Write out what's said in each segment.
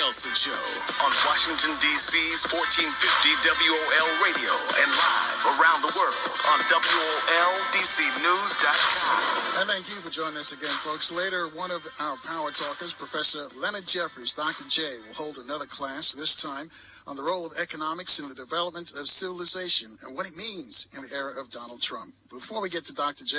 Nelson Show on Washington, D.C.'s 1450 WOL radio and live around the world on WOLDCnews.com. And thank you for joining us again, folks. Later, one of our power talkers, Professor Leonard Jeffries, Dr. J, will hold another class, this time on the role of economics in the development of civilization and what it means in the era of Donald Trump. Before we get to Dr. J,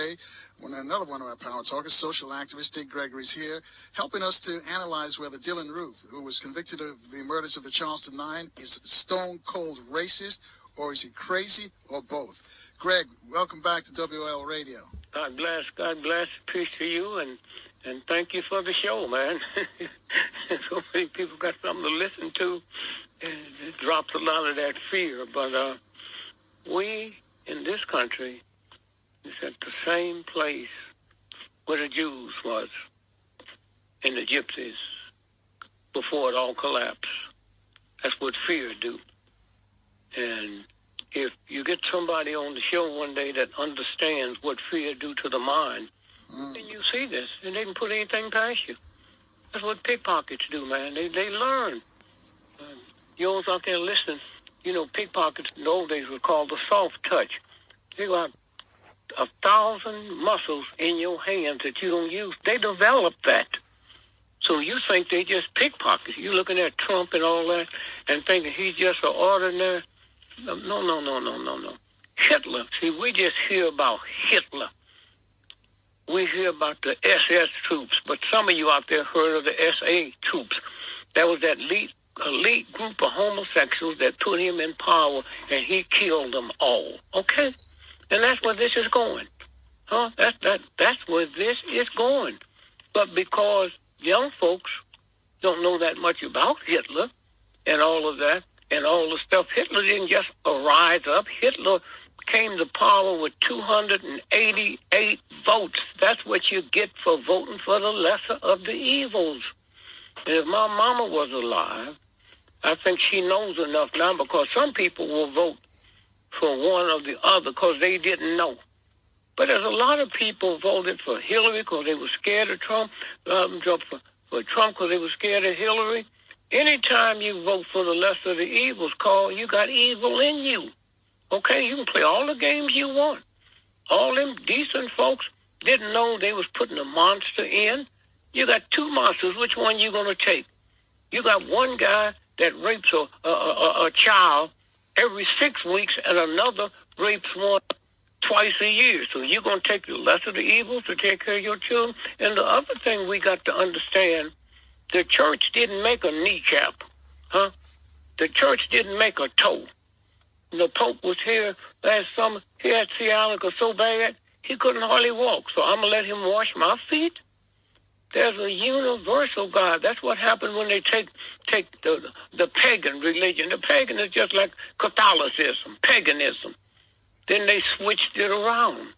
another one of our power talkers, social activist Dick Gregory's here, helping us to analyze whether Dylann, who was convicted of the murders of the Charleston Nine, is stone-cold racist, or is he crazy, or both? Greg, welcome back to WL Radio. God bless. God bless. Peace to you, and thank you for the show, man. So many people got something to listen to, and it drops a lot of that fear. But we in this country is at the same place where the Jews was and the gypsies before it all collapsed. That's what fear do. And if you get somebody on the show one day that understands what fear do to the mind, then you see this, and they can put anything past you. That's what pickpockets do, man. They learn. You always out there listening. You know, pickpockets in the old days were called the soft touch. They got 1,000 muscles in your hands that you don't use. They developed that. So you think they just pickpockets. You looking at Trump and all that and thinking he's just an ordinary. No. Hitler. See, we just hear about Hitler. We hear about the SS troops, but some of you out there heard of the SA troops. That was that elite group of homosexuals that put him in power, and he killed them all. Okay? And that's where this is going. Huh? That's where this is going. But because young folks don't know that much about Hitler and all of that and all the stuff, Hitler didn't just rise up. Hitler came to power with 288 votes. That's what you get for voting for the lesser of the evils. And if my mama was alive, I think she knows enough now, because some people will vote for one or the other because they didn't know. But there's a lot of people voted for Hillary because they were scared of Trump, for Trump because they were scared of Hillary. Anytime you vote for the lesser of the evils, Carl, you got evil in you. Okay, you can play all the games you want. All them decent folks didn't know they was putting a monster in. You got two monsters. Which one you going to take? You got one guy that rapes a child every 6 weeks, and another rapes one twice a year. So you're going to take the lesser of the evils to take care of your children. And the other thing we got to understand, the church didn't make a kneecap. Huh? The church didn't make a toe. The Pope was here last summer. He had sciatica so bad, he couldn't hardly walk. So I'm going to let him wash my feet. There's a universal God. That's what happened when they take the pagan religion. The pagan is just like Catholicism, paganism. Then they switched it around.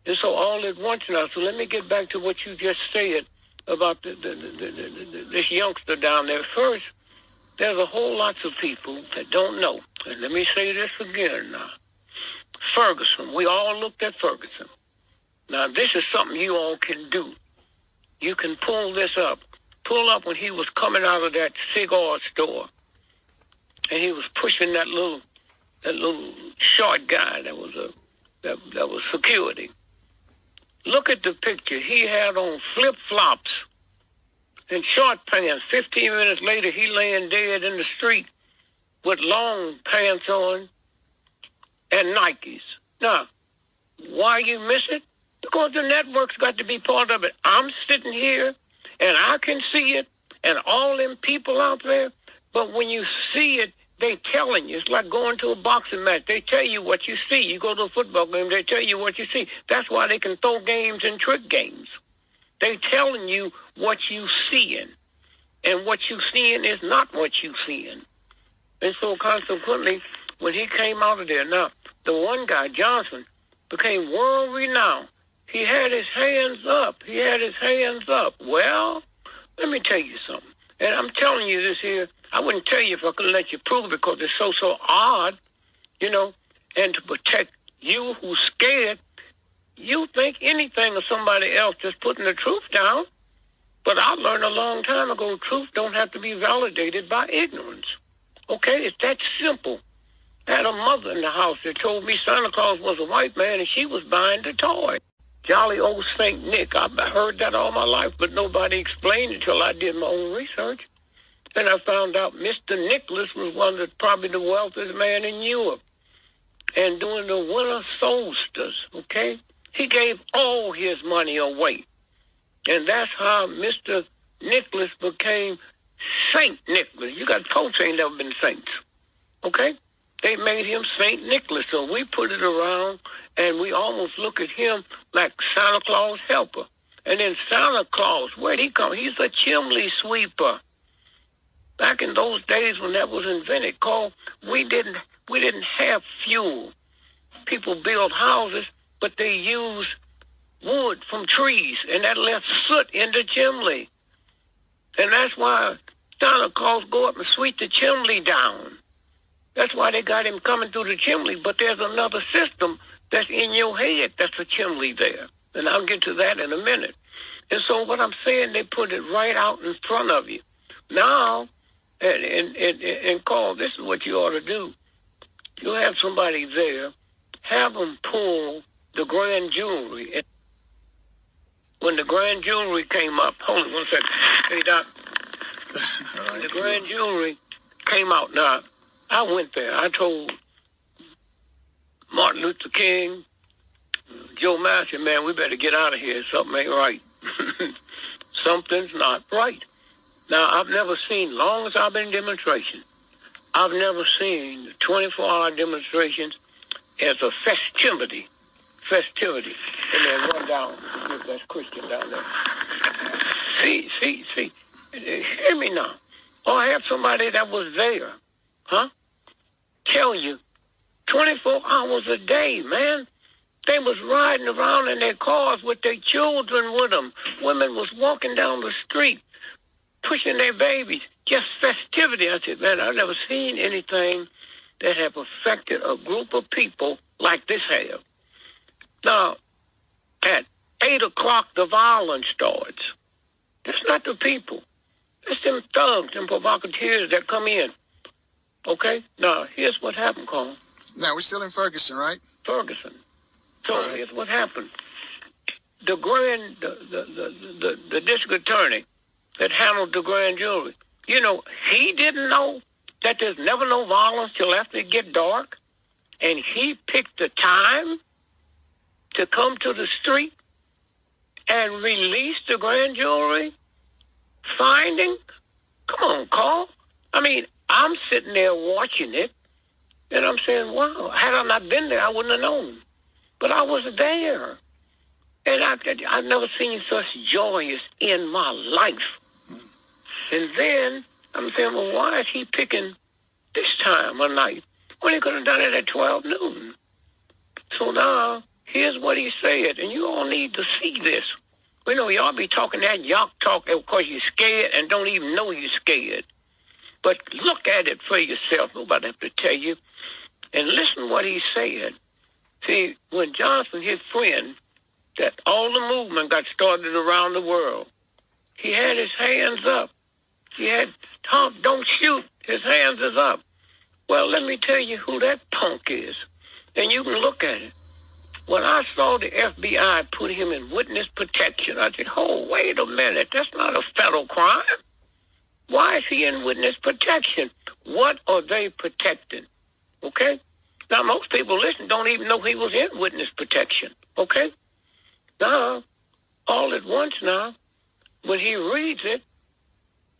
And so all at once now. So let me get back to what you just said about this youngster down there. First, there's a whole lots of people that don't know. And let me say this again now. Ferguson. We all looked at Ferguson. Now, this is something you all can do. You can pull this up. Pull up when he was coming out of that cigar store. And he was pushing that little short guy that was security. Look at the picture. He had on flip-flops and short pants. 15 minutes later, he laying dead in the street with long pants on and Nikes. Now, why you miss it? Because the network's got to be part of it. I'm sitting here, and I can see it, and all them people out there, but when you see it, they telling you. It's like going to a boxing match. They tell you what you see. You go to a football game, they tell you what you see. That's why they can throw games and trick games. They telling you what you seeing, and what you seeing is not what you seeing. And so consequently, when he came out of there, now, the one guy, Johnson, became world-renowned. He had his hands up. Well, let me tell you something. And I'm telling you this here. I wouldn't tell you if I couldn't let you prove it, because it's so odd, you know. And to protect you who's scared, you think anything of somebody else just putting the truth down. But I learned a long time ago, truth don't have to be validated by ignorance. Okay, it's that simple. I had a mother in the house that told me Santa Claus was a white man and she was buying the toy. Jolly old St. Nick. I've heard that all my life, but nobody explained it till I did my own research. And I found out Mr. Nicholas was probably the wealthiest man in Europe. And during the winter solstice, okay, he gave all his money away. And that's how Mr. Nicholas became Saint Nicholas. You got folks ain't never been saints, okay? They made him Saint Nicholas. So we put it around, and we almost look at him like Santa Claus helper. And then Santa Claus, where'd he come? He's a chimney sweeper. Back in those days when that was invented, we didn't have fuel. People built houses, but they used wood from trees, and that left soot in the chimney. And that's why Santa Claus go up and sweep the chimney down. That's why they got him coming through the chimney. But there's another system that's in your head that's a chimney there. And I'll get to that in a minute. And so what I'm saying, they put it right out in front of you. Now, and Carl, this is what you ought to do. You have somebody there, have them pull the grand jewelry. And when the grand jewelry came up, hold on one second. Hey, Doc. The grand jewelry came out. Now, I went there. I told Martin Luther King, Joe Massey, man, we better get out of here. Something ain't right. Something's not right. Now, I've never seen, long as I've been in demonstration, I've never seen 24-hour demonstrations as a festivity. And then run down. If that's Christian down there. See. Hear me now. Or I have somebody that was there, tell you 24 hours a day, man. They was riding around in their cars with their children with them. Women was walking down the street, pushing their babies. Just festivity. I said, man, I've never seen anything that have affected a group of people like this have. Now, at 8 o'clock, the violence starts. That's not the people. It's them thugs, them provocateurs that come in. Okay? Now, here's what happened, Carl. Now, we're still in Ferguson, right? Ferguson. So right. Here's what happened. The district attorney that handled the grand jury, he didn't know that there's never no violence till after it get dark, and he picked the time to come to the street and release the grand jury finding. Come on, Carl. I mean, I'm sitting there watching it, and I'm saying, wow, had I not been there, I wouldn't have known. But I was there. And I've never seen such joyous in my life. And then I'm saying, well, why is he picking this time of night when he could have done it at 12 noon? So now, here's what he said, and you all need to see this. Y'all be talking that yuck talk because you're scared and don't even know you're scared. But look at it for yourself. Nobody have to tell you. And listen what he said. See, when Johnson, his friend, that all the movement got started around the world, he had his hands up. He had, don't shoot. His hands is up. Well, let me tell you who that punk is. And you can look at it. When I saw the FBI put him in witness protection, I said, oh, wait a minute. That's not a federal crime. Why is he in witness protection? What are they protecting? Okay? Now, most people listening don't even know he was in witness protection. Okay? Now, all at once now, when he reads it,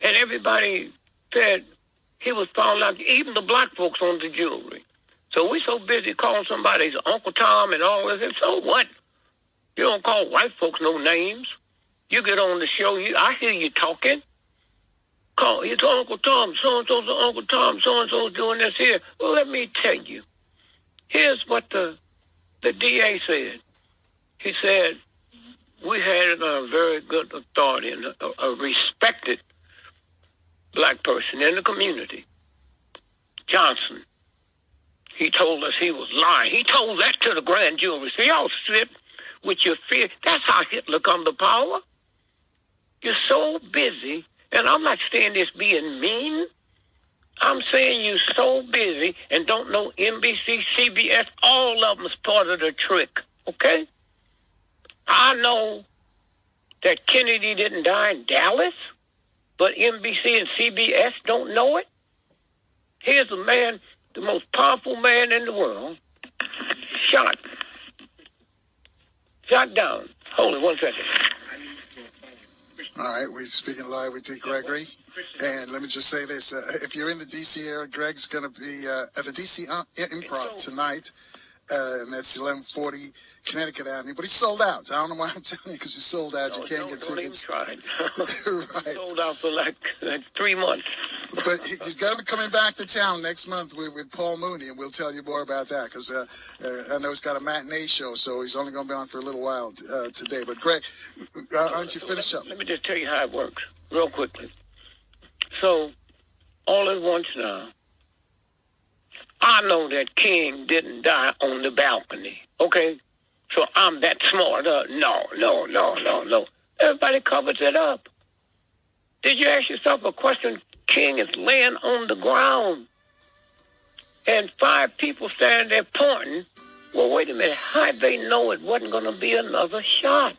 and everybody said he was found out, even the black folks on the jury. So we so busy calling somebody's Uncle Tom and all this. And so what? You don't call white folks no names. You get on the show, I hear you talking. Call, it's Uncle Tom, so-and-so's Uncle Tom, so-and-so's doing this here. Well, let me tell you. Here's what the DA said. He said, we had a very good authority and a respected black person in the community, Johnson. He told us he was lying. He told that to the grand jury. So y'all sit with your fear. That's how Hitler come to power. You're so busy, and I'm not saying this being mean. I'm saying you're so busy and don't know NBC, CBS, all of them is part of the trick, okay? I know that Kennedy didn't die in Dallas, but NBC and CBS don't know it. Here's a man, the most powerful man in the world, shot down. Hold on 1 second. All right, we're speaking live with Gregory. And let me just say this. If you're in the D.C. area, Greg's going to be at the D.C. Improv tonight. And that's 1140 Connecticut Avenue. But he's sold out. I don't know why I'm telling you, because he's sold out. You can't get tickets. Don't even try. Right. Sold out for like 3 months. But he's going to be coming back to town next month with Paul Mooney, and we'll tell you more about that, because I know he's got a matinee show, so he's only going to be on for a little while today. But Greg, why don't you finish up? Let me just tell you how it works real quickly. So, all at once now, I know that King didn't die on the balcony, okay? So I'm that smart. No. Everybody covers it up. Did you ask yourself a question? King is laying on the ground, and 5 people standing there pointing. Well, wait a minute. How'd they know it wasn't going to be another shot?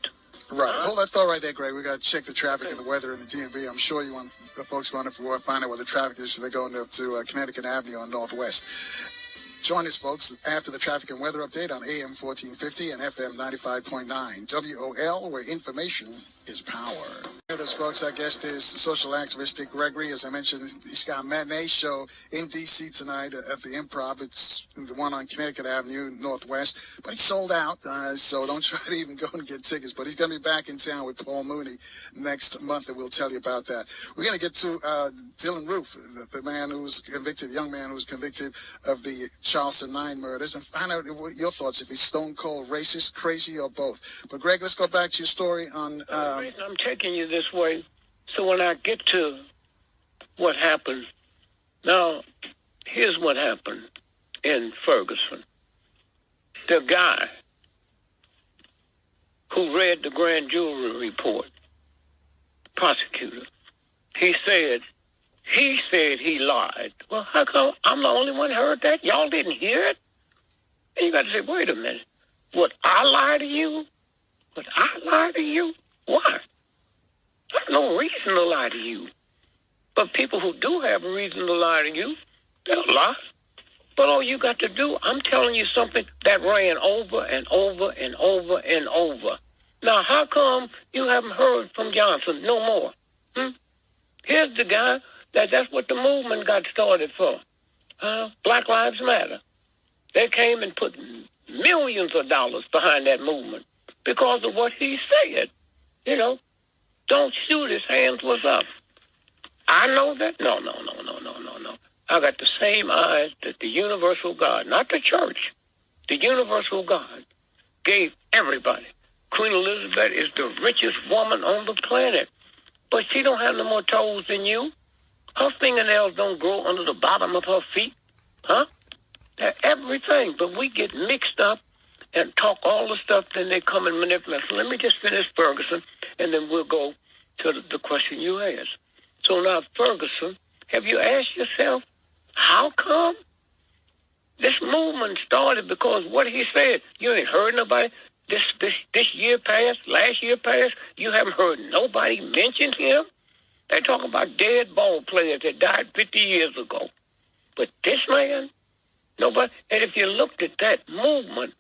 Right. Hold that thought right there, Greg. We got to check the traffic and the weather in the DMV. I'm sure you want the folks want to find out what the traffic is, so they're going up to Connecticut Avenue on Northwest. Join us, folks, after the traffic and weather update on AM 1450 and FM 95.9 WOL, where information is power. Here, this, folks, our guest is social activist Gregory. As I mentioned, he's got a matinee show in D.C. tonight at the Improv. It's the one on Connecticut Avenue, Northwest. But he's sold out, so don't try to even go and get tickets. But he's going to be back in town with Paul Mooney next month, and we'll tell you about that. We're going to get to Dylann Roof, the man who was convicted, young man who was convicted of the Charleston 9 murders, and find out your thoughts, if he's stone cold racist, crazy, or both. But Greg, let's go back to your story on... I'm taking you this way, so when I get to what happened, now, here's what happened in Ferguson. The guy who read the grand jury report, prosecutor, he said he lied. Well, how come I'm the only one who heard that? Y'all didn't hear it? And you got to say, wait a minute. Would I lie to you? Would I lie to you? Why? There's no reason to lie to you. But people who do have a reason to lie to you, they'll lie. But all you got to do, I'm telling you something that ran over and over and over and over. Now, how come you haven't heard from Johnson no more? Here's the guy that's what the movement got started for. Black Lives Matter. They came and put millions of dollars behind that movement because of what he said. You know, don't shoot, his hands was up. I know that? No. I got the same eyes that the universal God, not the church, the universal God gave everybody. Queen Elizabeth is the richest woman on the planet, but she don't have no more toes than you. Her fingernails don't grow under the bottom of her feet, huh? They're everything, but we get mixed up and talk all the stuff, then they come and manipulate. So let me just finish Ferguson, and then we'll go to the question you asked. So now, Ferguson, have you asked yourself, how come? This movement started because what he said, you ain't heard nobody. This year passed, last year passed, you haven't heard nobody mention him. They talk about dead ball players that died 50 years ago. But this man, nobody. And if you looked at that movement,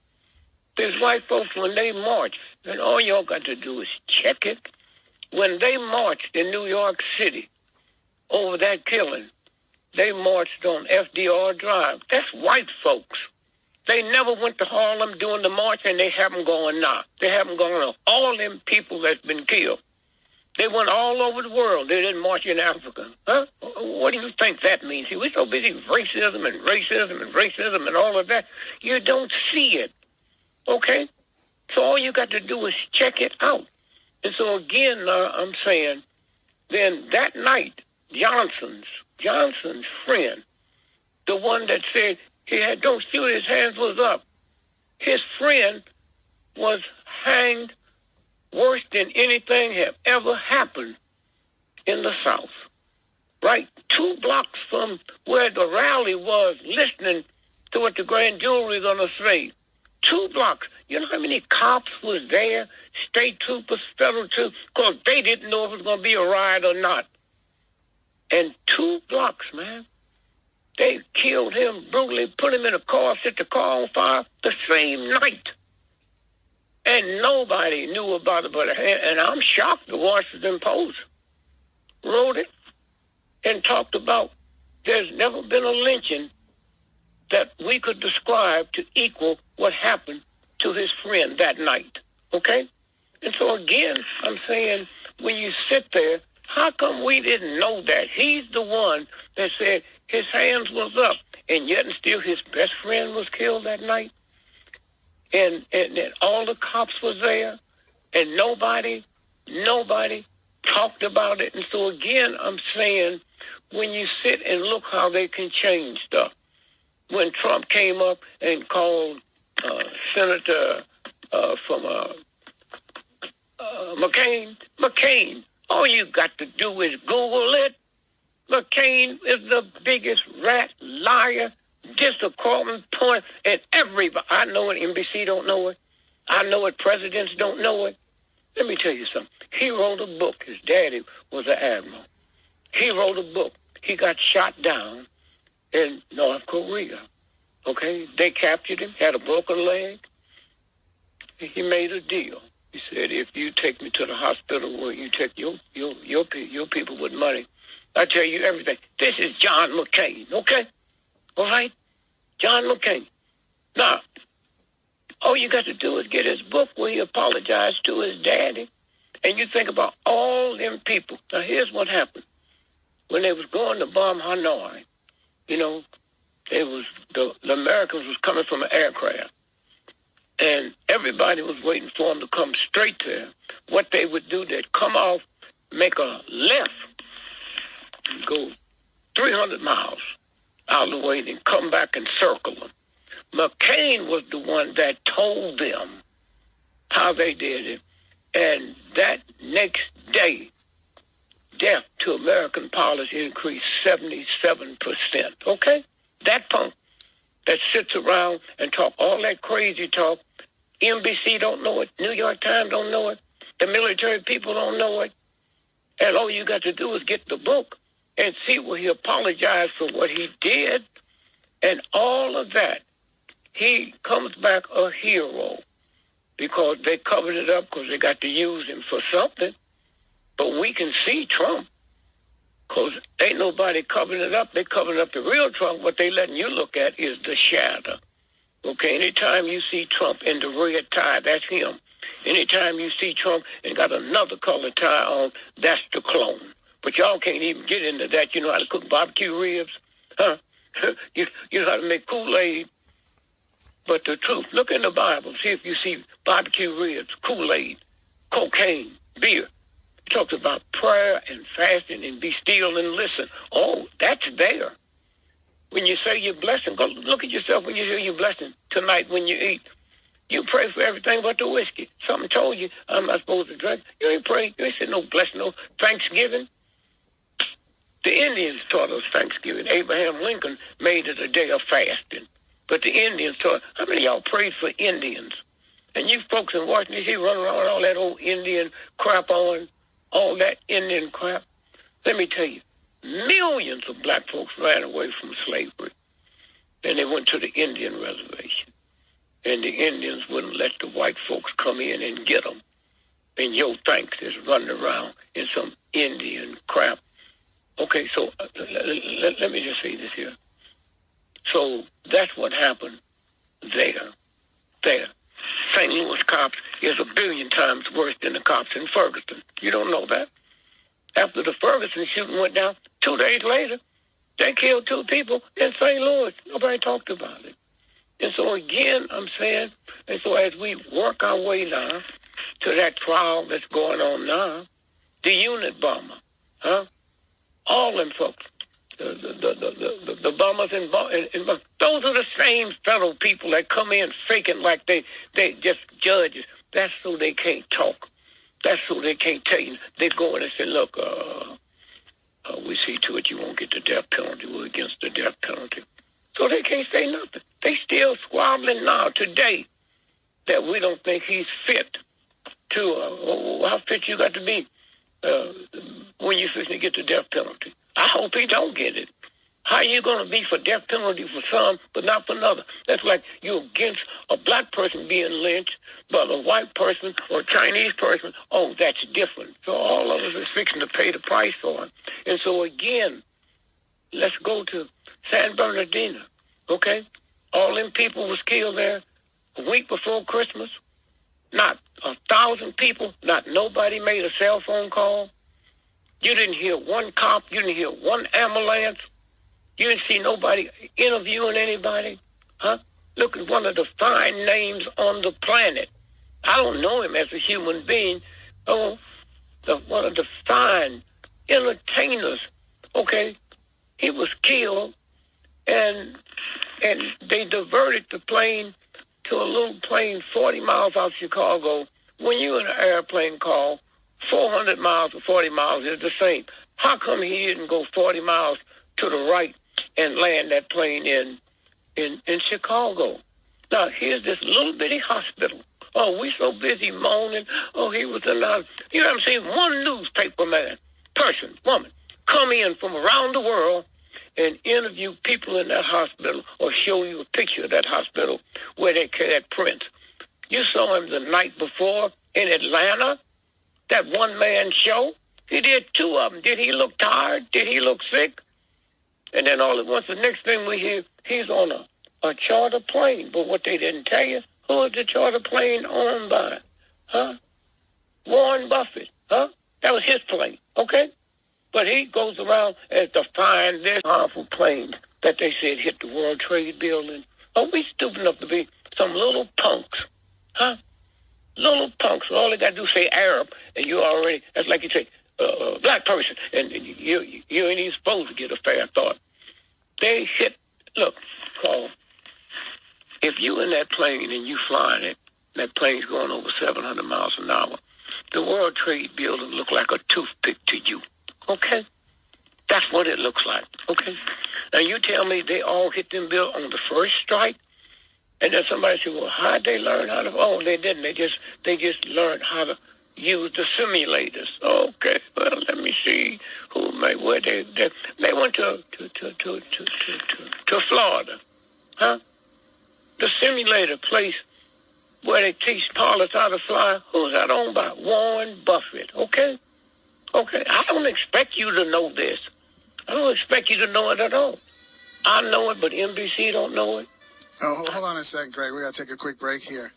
there's white folks, when they march, and all y'all got to do is check it. When they marched in New York City over that killing, they marched on FDR Drive. That's white folks. They never went to Harlem doing the march, and they haven't gone now. They haven't gone on all them people that's been killed. They went all over the world. They didn't march in Africa. Huh? What do you think that means? See, we're so busy with racism and all of that. You don't see it. Okay? So all you got to do is check it out. And so again, I'm saying, then that night, Johnson's friend, the one that said he had don't shoot, his hands was up. His friend was hanged worse than anything have ever happened in the South. Right 2 blocks from where the rally was, listening to what the grand jury is going to say. 2 blocks. You know how many cops was there? State troopers, federal troopers, because they didn't know if it was going to be a riot or not. And 2 blocks, man. They killed him brutally, put him in a car, set the car on fire the same night. And nobody knew about it but and I'm shocked the Washington Post wrote it and talked about there's never been a lynching that we could describe to equal what happened to his friend that night. Okay? And so again, I'm saying, when you sit there, how come we didn't know that? He's the one that said his hands was up, and yet and still his best friend was killed that night. And all the cops was there, and nobody talked about it. And so again, I'm saying, when you sit and look how they can change stuff. When Trump came up and called Senator from McCain, all you got to do is Google it. McCain is the biggest rat, liar, disappointment point, and everybody. I know it, NBC don't know it. I know it, presidents don't know it. Let me tell you something. He wrote a book. His daddy was an admiral. He wrote a book. He got shot down in North Korea. Okay? They captured him, had a broken leg. He made a deal. He said, if you take me to the hospital where you take your people with money, I tell you everything. This is John McCain, okay? All right? John McCain. Now, all you got to do is get his book where he apologized to his daddy. And you think about all them people. Now, here's what happened. When they was going to bomb Hanoi, you know, it was the Americans was coming from an aircraft. And everybody was waiting for them to come straight there. What they would do, they'd come off, make a left, and go 300 miles out of the way, then come back and circle them. McCain was the one that told them how they did it. And that next day, death to American pilots increased 77%. Okay? That punk that sits around and talk all that crazy talk, NBC don't know it, New York Times don't know it, the military people don't know it, and all you got to do is get the book and see where he apologized for what he did, and all of that. He comes back a hero because they covered it up because they got to use him for something. But we can see Trump because ain't nobody covering it up. They covering up the real Trump. What they letting you look at is the shadow. Okay, anytime you see Trump in the red tie, that's him. Anytime you see Trump and got another color tie on, that's the clone. But y'all can't even get into that. You know how to cook barbecue ribs? Huh? you know how to make Kool-Aid? But the truth, look in the Bible. See if you see barbecue ribs, Kool-Aid, cocaine, beer. It talks about prayer and fasting and be still and listen. Oh, that's there. When you say you're blessing, go look at yourself when you say you're blessing tonight when you eat. You pray for everything but the whiskey. Something told you I'm not supposed to drink. You ain't pray. You ain't said no blessing, no Thanksgiving. The Indians taught us Thanksgiving. Abraham Lincoln made it a day of fasting. But the Indians taught, how many of y'all prayed for Indians? And you folks in Washington, D.C. run around with all that old Indian crap on, all that Indian crap. Let me tell you, millions of black folks ran away from slavery. And they went to the Indian reservation. And the Indians wouldn't let the white folks come in and get them. And your thanks is running around in some Indian crap. Okay, so let me just say this here. So that's what happened there. St. Louis cops is 1 billion times worse than the cops in Ferguson. You don't know that? After the Ferguson shooting went down, 2 days later, they killed 2 people in St. Louis. Nobody talked about it. And so again, I'm saying, and so as we work our way now to that trial that's going on now, the unit bomber, huh? All them folks, the bombers and those are the same federal people that come in faking like they just judges. That's so they can't talk. That's so they can't tell you. They go in and say, look, we see to it you won't get the death penalty. We're against the death penalty. So they can't say nothing. They still squabbling now today that we don't think he's fit to, how fit you got to be when you're fixing to get the death penalty. I hope he don't get it. How are you going to be for death penalty for some, but not for another? That's like you're against a black person being lynched, but a white person or a Chinese person, oh, that's different. So all of us are fixing to pay the price for it. And so again, let's go to San Bernardino, okay? All them people was killed there a week before Christmas. Not 1,000 people, not nobody made a cell phone call. You didn't hear one cop. You didn't hear one ambulance. You didn't see nobody interviewing anybody, huh? Look at one of the fine names on the planet. I don't know him as a human being. Oh, one of the fine entertainers, okay? He was killed, and they diverted the plane to a little plane 40 miles out of Chicago. When you're in an airplane call, 400 miles or 40 miles is the same. How come he didn't go 40 miles to the right and land that plane in Chicago? Now, here's this little bitty hospital. Oh, we so busy moaning. Oh, he was alive. You know what I'm saying? One newspaper man, person, woman, come in from around the world and interview people in that hospital or show you a picture of that hospital where they had prints. You saw him the night before in Atlanta, that one-man show. He did two of them. Did he look tired? Did he look sick? And then all at once, the next thing we hear, he's on a charter plane. But what they didn't tell you, who is the charter plane owned by? Huh? Warren Buffett. Huh? That was his plane. Okay? But he goes around as to find this powerful plane that they said hit the World Trade Building. Oh, we stupid enough to be some little punks. Huh? Little punks. All they got to do is say Arab, and you already, that's like you say, black person, and you ain't even supposed to get a fair thought. They hit, look, Paul, if you in that plane and you flying it, that plane's going over 700 miles an hour, the World Trade Building look like a toothpick to you, okay? That's what it looks like, okay? Now you tell me they all hit them bill on the first strike, and then somebody said, well, how'd they learn how to, oh, they didn't, they just learned how to use the simulators. Okay, well, let me see where they went to Florida, huh? The simulator place where they teach pilots how to fly. Who's that owned by? Warren Buffett. Okay, I don't expect you to know this. I don't expect you to know it at all. I know it, but NBC don't know it. Oh, hold on a second, Greg. We got to take a quick break here.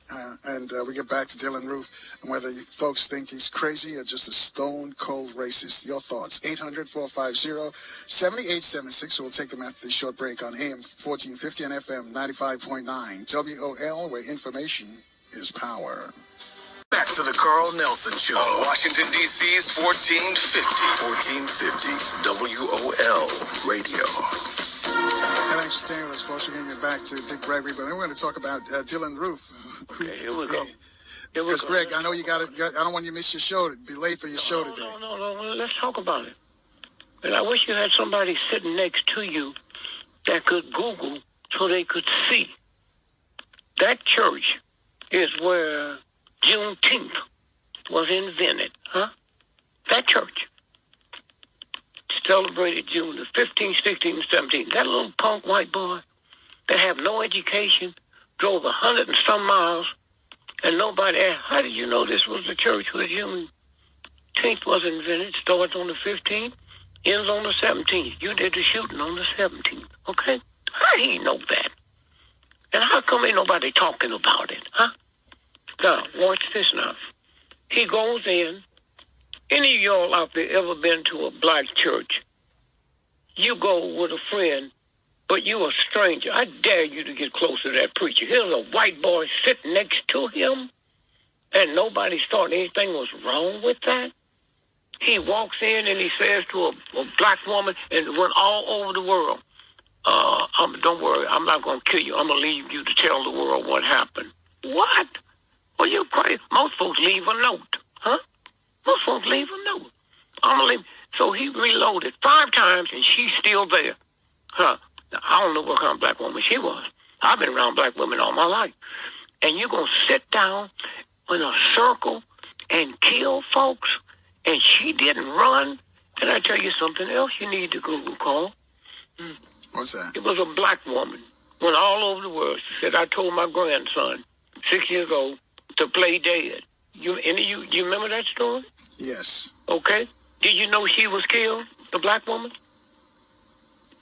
And we get back to Dylann Roof and whether you folks think he's crazy or just a stone-cold racist. Your thoughts. 800-450-7876. We'll take them after this short break on AM 1450 and FM 95.9. WOL, where information is power. Back to the Carl Nelson Show. On Washington, D.C.'s 1450 WOL Radio. And thanks for staying with us, folks. We're going to get back to Dick Gregory, but then we're going to talk about Dylann Roof. Okay, here we go. Because, Greg, I know you got to, I don't want you to miss your show, be late for your show today. No. Let's talk about it. And I wish you had somebody sitting next to you that could Google so they could see. That church is where Juneteenth was invented, huh? That church celebrated June the 15th, 16th, and 17th. That little punk white boy that have no education drove 100 and some miles, and nobody asked, how did you know this was the church where Juneteenth was invented? Starts on the 15th, ends on the 17th. You did the shooting on the 17th, okay? How did he know that? And how come ain't nobody talking about it, huh? Now, watch this now. He goes in. Any of y'all out there ever been to a black church? You go with a friend, but you a stranger. I dare you to get close to that preacher. Here's a white boy sitting next to him, and nobody thought anything was wrong with that. He walks in and he says to a black woman, and it went all over the world, don't worry, I'm not going to kill you. I'm going to leave you to tell the world what happened. What? Well, you crazy. Most folks leave a note, huh? Most folks leave them, no. I'm going to leave. So he reloaded 5 times, and she's still there. Huh. Now, I don't know what kind of black woman she was. I've been around black women all my life. And you're going to sit down in a circle and kill folks, and she didn't run. Can I tell you something else you need to Google call? What's that? It was a black woman. Went all over the world. She said, I told my grandson, 6 years old, to play dead. You remember that story? Yes. Okay. Did you know she was killed, the black woman?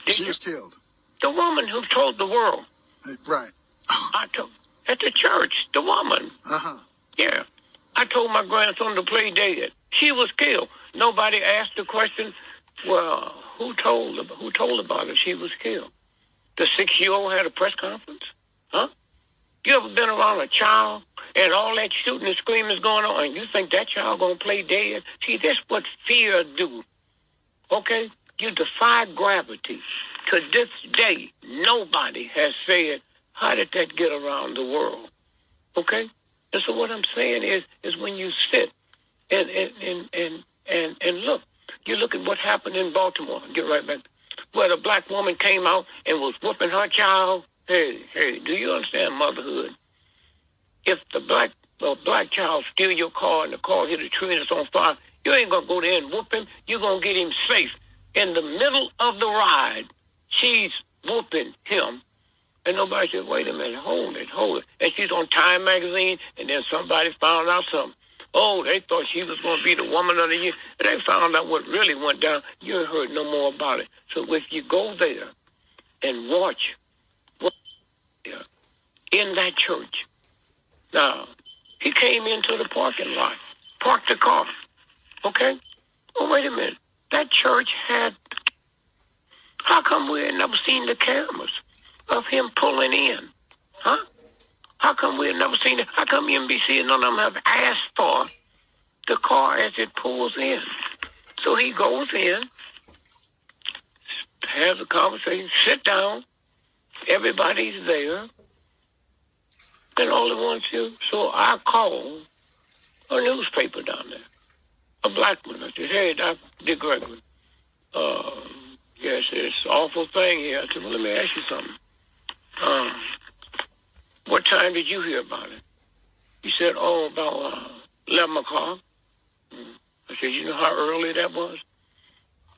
She was killed. The woman who told the world. Right. At the church, the woman. Uh-huh. Yeah. I told my grandson to play dead. She was killed. Nobody asked the question, well, who told about her she was killed? The 6-year-old had a press conference? Huh? You ever been around a child and all that shooting and screaming is going on and you think that child going to play dead? See, that's what fear do. Okay? You defy gravity. To this day, nobody has said, how did that get around the world? Okay? And so what I'm saying is when you sit and look, you look at what happened in Baltimore, get right back, where the black woman came out and was whooping her child. Hey, do you understand motherhood? If the black child steal your car and the car hit a tree and it's on fire, you ain't going to go there and whoop him. You're going to get him safe. In the middle of the ride, she's whooping him. And nobody said, wait a minute, hold it. And she's on Time magazine, and then somebody found out something. Oh, they thought she was going to be the woman of the year. And they found out what really went down. You ain't heard no more about it. So if you go there and watch in that church. Now, he came into the parking lot, parked the car. Okay? Oh, wait a minute. That church had, how come we had never seen the cameras of him pulling in? Huh? How come we had never seen it? How come NBC and none of them have asked for the car as it pulls in? So he goes in, has a conversation, sit down, everybody's there, and all they want to. So I called a newspaper down there, a black one. I said, hey, Dr. Gregory, yes, it's an awful thing here. I said, well, let me ask you something. What time did you hear about it? He said, about 11 o'clock. I said, you know how early that was?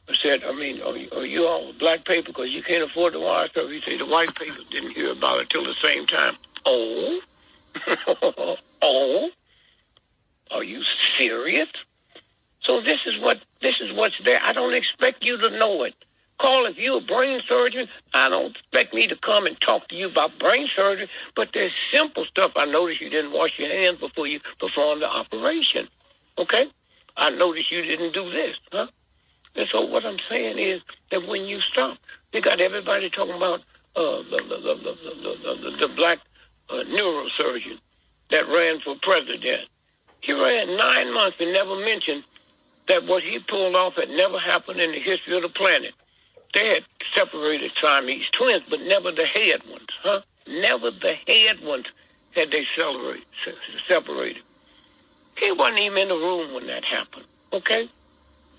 I said, are you all black paper because you can't afford to watch stuff? He said, the white paper didn't hear about it till the same time. Oh? Oh? Are you serious? So this is what's there. I don't expect you to know it. Call if you're a brain surgeon. I don't expect me to come and talk to you about brain surgery, but there's simple stuff. I noticed you didn't wash your hands before you performed the operation. Okay? I noticed you didn't do this, huh? And so what I'm saying is that when you stop, they got everybody talking about the black neurosurgeon that ran for president. He ran 9 months and never mentioned that what he pulled off had never happened in the history of the planet. They had separated Siamese twins, but never the head ones, huh? Never the head ones had they separated. He wasn't even in the room when that happened, okay?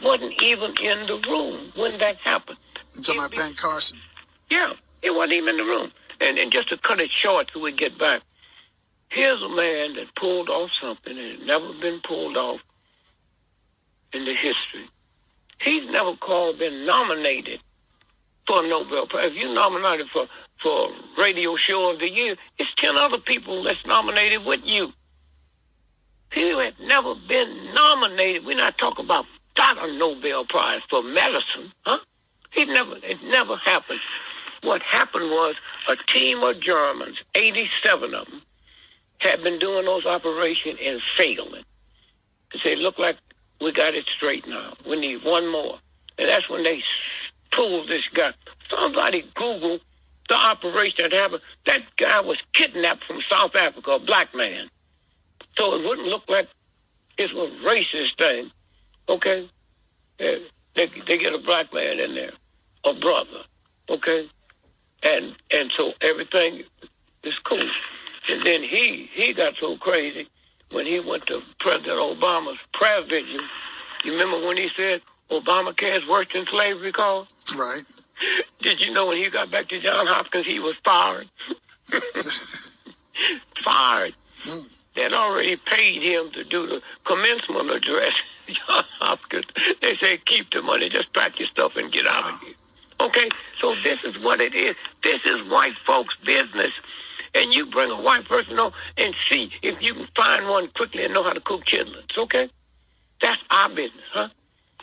Wasn't even in the room when that happened. You're talking about Ben Carson? Yeah, he wasn't even in the room. And just to cut it short so we get back, here's a man that pulled off something that had never been pulled off in the history. He's never been nominated for a Nobel Prize. If you're nominated for Radio Show of the Year, it's 10 other people that's nominated with you. He had never been nominated. We're not talking about got a Nobel Prize for medicine, huh? It never happened. What happened was a team of Germans, 87 of them, had been doing those operations and failing. They said, look like we got it straight now. We need one more. And that's when they pulled this guy. Somebody Google the operation that happened. That guy was kidnapped from South Africa, a black man. So it wouldn't look like it was a racist thing. Okay? They get a black man in there, a brother. Okay? And so everything is cool. And then he got so crazy when he went to President Obama's prayer vigil. You remember when he said Obamacare is worse than slavery, Carl? Right. Did you know when he got back to Johns Hopkins, he was fired? Fired. They'd already paid him to do the commencement address. Johns Hopkins. They say, keep the money, just pack your stuff and get out of here. Okay, so this is what it is. This is white folks' business. And you bring a white person on and see if you can find one quickly and know how to cook chitlins, okay? That's our business, huh?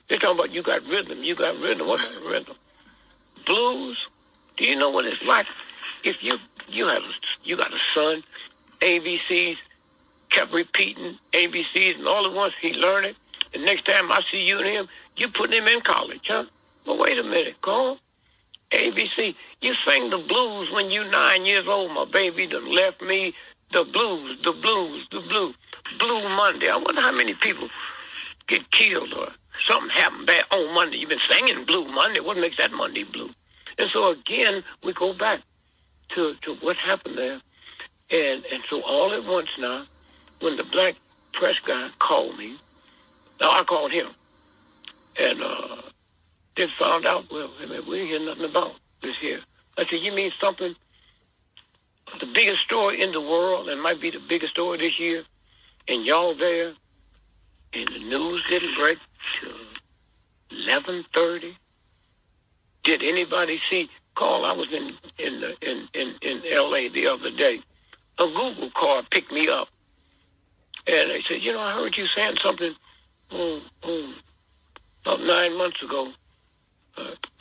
They're talking about you got rhythm. You got rhythm. What kind of rhythm? Blues. Do you know what it's like? If you got a son, ABCs, kept repeating ABCs, and all at once he learned it. And next time I see you and him, you putting him in college, huh? Well, wait a minute, Carl. ABC, you sing the blues when you 9 years old. My baby done left me. The blues, the blues, the blues. Blue Monday. I wonder how many people get killed or something happened bad on Monday. You've been singing Blue Monday. What makes that Monday blue? And so again, we go back to what happened there. And so all at once now, when the black press guy called me, now I called him, and then found out, well, I mean, we didn't hear nothing about this here. I said, you mean something, the biggest story in the world, and might be the biggest story this year, and y'all there, and the news didn't break till 11:30? Did anybody see? Carl, I was in L.A. the other day. A Google car picked me up, and they said, you know, I heard you saying something about 9 months ago,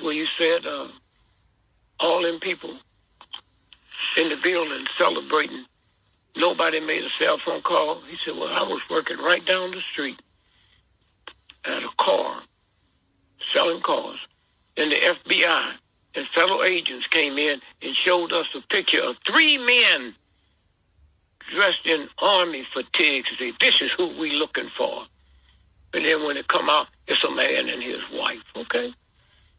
where you said all them people in the building celebrating, nobody made a cell phone call. He said, well, I was working right down the street at a car, selling cars, and the FBI and fellow agents came in and showed us a picture of 3 men dressed in army fatigues and say, this is who we looking for. And then when it come out, it's a man and his wife, okay?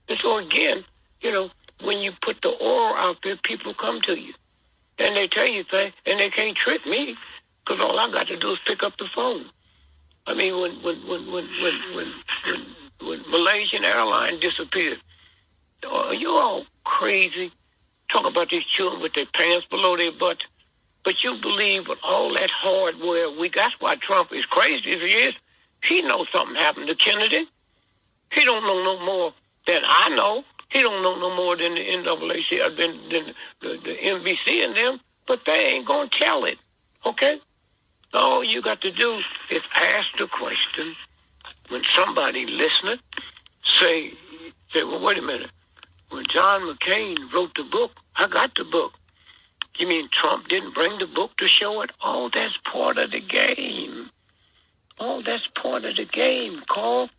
And so again, you know, when you put the aura out there, people come to you. And they tell you things, and they can't trick me, because all I got to do is pick up the phone. I mean, when Malaysian Airlines disappeared, are you all crazy? Talk about these children with their pants below their butts. But you believe with all that hardware that's why Trump is crazy as he is. He knows something happened to Kennedy. He don't know no more than I know. He don't know no more than the NAACP, than the NBC and them. But they ain't going to tell it, okay? All you got to do is ask the question. When somebody listening, say, well, wait a minute. When John McCain wrote the book, I got the book. You mean Trump didn't bring the book to show it? Oh, that's part of the game. Oh, that's part of the game, Carl.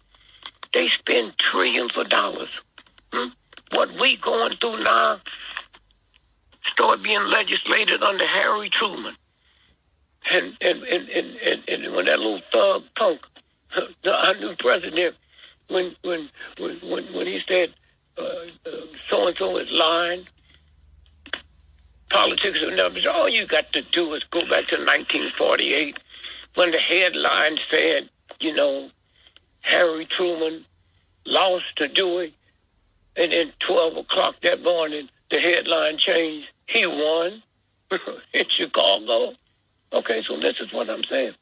They spend trillions of dollars. What we going through now started being legislated under Harry Truman. And when that little thug punk, our new president, when he said so-and-so is lying, politics have never been, all you got to do is go back to 1948 when the headline said, you know, Harry Truman lost to Dewey, and then 12 o'clock that morning, the headline changed. He won in Chicago. Okay, so this is what I'm saying.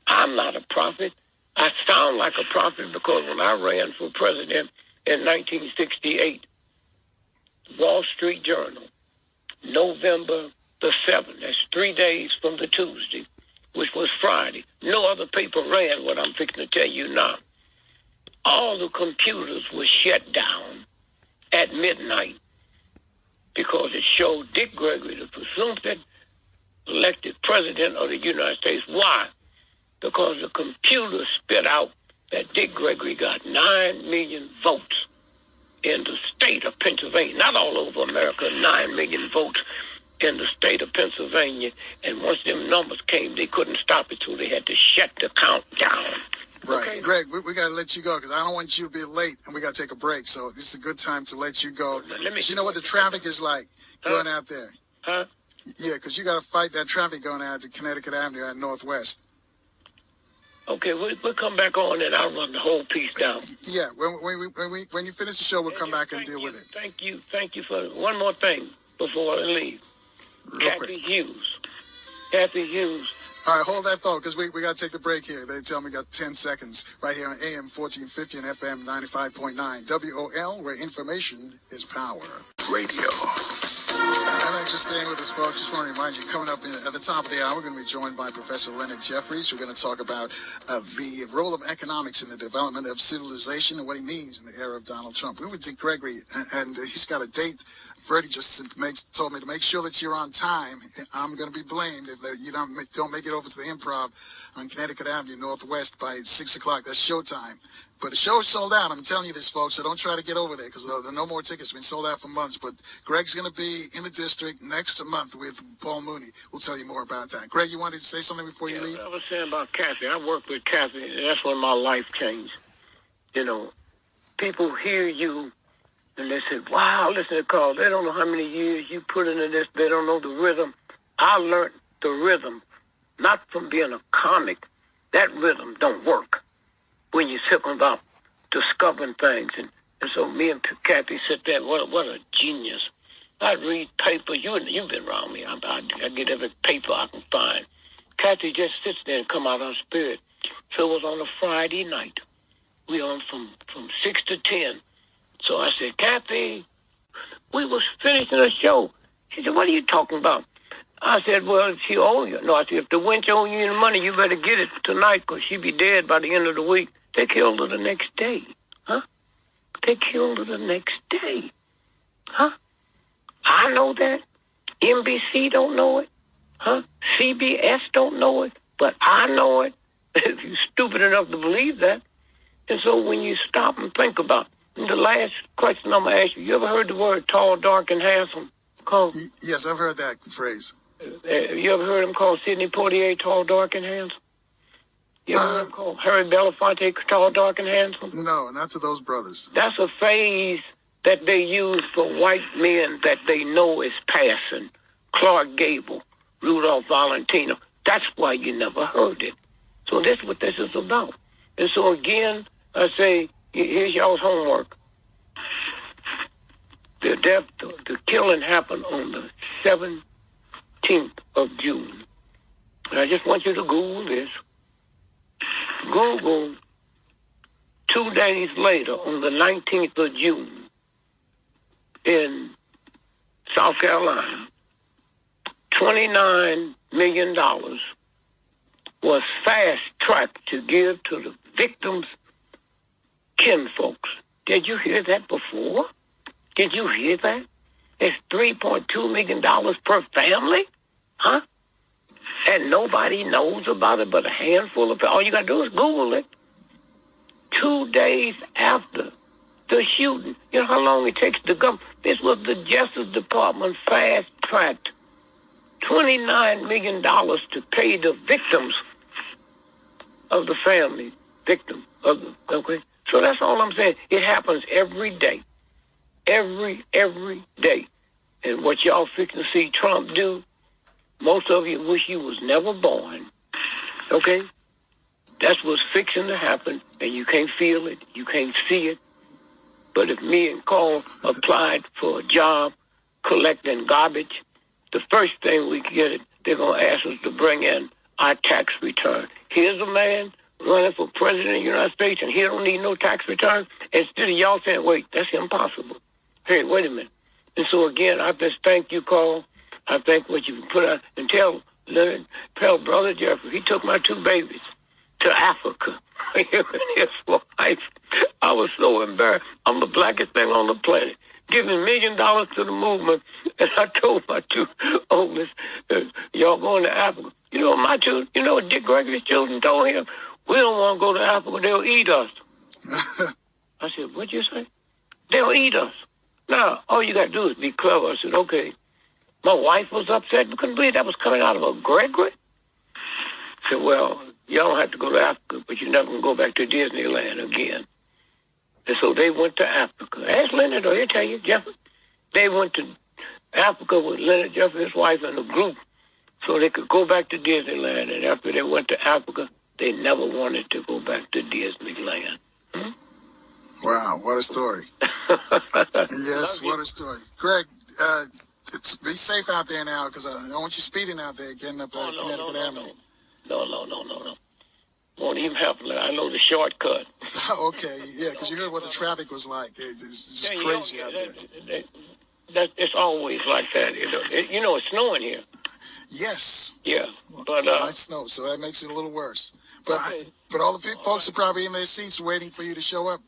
I'm not a prophet. I sound like a prophet because when I ran for president in 1968, Wall Street Journal, November the 7th, that's 3 days from the Tuesday, which was Friday. No other paper ran what I'm fixing to tell you now. All the computers were shut down at midnight because it showed Dick Gregory, the presumptive elected president of the United States. Why? Because the computer spit out that Dick Gregory got 9 million votes in the state of Pennsylvania, not all over America, 9 million votes in the state of Pennsylvania. And once them numbers came, they couldn't stop it, so they had to shut the count down. Right. Okay. Greg, we got to let you go because I don't want you to be late, and we got to take a break. So this is a good time to let you go. You know what the traffic is like going out there? Huh? Yeah, because you got to fight that traffic going out to Connecticut Avenue at Northwest. Okay, we'll come back on and I'll run the whole piece down. Yeah, when you finish the show, we'll come back and deal with it. Thank you for one more thing before I leave. Kathy Hughes. All right, hold that thought, because we got to take the break here. They tell me we got 10 seconds right here on AM 1450 and FM 95.9 WOL, where information is power. Radio. I'd like to stay with us, folks. Just want to remind you, coming up at the top of the hour, we're going to be joined by Professor Leonard Jeffries. We're going to talk about the role of economics in the development of civilization and what he means in the era of Donald Trump. We were with Gregory, and he's got a date. Freddie just told me to make sure that you're on time. I'm going to be blamed if you don't make it over to the Improv on Connecticut Avenue Northwest by 6 o'clock. That's showtime. But the show's sold out. I'm telling you this, folks, so don't try to get over there, because there are no more tickets. Been sold out for months. But Greg's going to be in the district next month with Paul Mooney. We'll tell you more about that. Greg, you wanted to say something before you leave? I was saying about Kathy. I worked with Kathy, and that's when my life changed. You know, people hear you, and they say, wow, listen to Carl. They don't know how many years you put into this. They don't know the rhythm. I learned the rhythm, not from being a comic. That rhythm don't work when you're talking about discovering things. And so me and Kathy sit there, what a genius. I read papers. You've been around me. I get every paper I can find. Kathy just sits there and come out of her spirit. So it was on a Friday night. We on from 6 to 10. So I said, Kathy, we was finishing a show. She said, what are you talking about? I said, well, she owe you. No, I said, if the wench owe you any money, you better get it tonight, because she'll be dead by the end of the week. They killed her the next day. Huh? They killed her the next day. Huh? I know that. NBC don't know it. Huh? CBS don't know it. But I know it. If you're stupid enough to believe that. And so when you stop and think about it, the last question I'm going to ask you ever heard the word tall, dark, and handsome called? Yes, I've heard that phrase. You ever heard him called Sidney Poitier, tall, dark, and handsome? You ever heard him called Harry Belafonte, tall, dark, and handsome? No, not to those brothers. That's a phrase that they use for white men that they know is passing. Clark Gable, Rudolph Valentino. That's why you never heard it. So that's what this is about. And so again, I say, here's y'all's homework. The killing happened on the 17th of June. And I just want you to Google this. Google 2 days later, on the 19th of June, in South Carolina, $29 million was fast-tracked to give to the victims' kinfolks. Did you hear that before? Did you hear that? It's $3.2 million per family? Huh? And nobody knows about it but a handful of people. All you got to do is Google it. 2 days after the shooting. You know how long it takes to go? This was the Justice Department fast-tracked $29 million to pay the victims of the family. Okay? So that's all I'm saying. It happens every day. Every day. And what y'all fixing to see Trump do, most of you wish you was never born. Okay? That's what's fixing to happen, and you can't feel it. You can't see it. But if me and Carl applied for a job collecting garbage, the first thing we get, they're going to ask us to bring in our tax return. Here's a man running for president of the United States, and he don't need no tax return. Instead of y'all saying, wait, that's impossible. Hey, wait a minute. And so, again, I just thank you, Carl. I thank what you put out. And tell Brother Jeffrey, he took my 2 babies to Africa. Him and his wife. I was so embarrassed. I'm the blackest thing on the planet. Giving $1 million to the movement. And I told my 2 oldest, y'all going to Africa. You know what Dick Gregory's children told him? We don't want to go to Africa. They'll eat us. I said, what'd you say? They'll eat us. Now, all you got to do is be clever. I said, okay. My wife was upset. We couldn't believe that was coming out of a Gregory. I said, well, y'all don't have to go to Africa, but you're never going to go back to Disneyland again. And so they went to Africa. Ask Leonard, or he'll tell you, Jeffrey. They went to Africa with Leonard Jeffrey, his wife, and a group, so they could go back to Disneyland. And after they went to Africa, they never wanted to go back to Disneyland. Wow, what a story. Yes, what a story. Greg, be safe out there now, because I don't want you speeding out there getting up Connecticut Avenue. No. Won't even happen. I know the shortcut. Okay, yeah, because you heard what the traffic was like. It's just crazy out there. It's always like that. You know, it's snowing here. Yes. Yeah, but light snow, so that makes it a little worse. But okay. But all the folks are probably in their seats waiting for you to show up.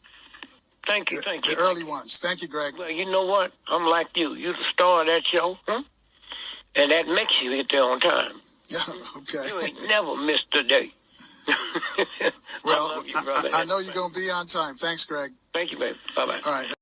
Thank you. The early ones. Thank you, Greg. Well, you know what? I'm like you. You're the star of that show, and that makes you get there on time. Yeah. Okay. You ain't never missed a day. Well, I know you're gonna be on time. Thanks, Greg. Thank you, baby. Bye bye. All right.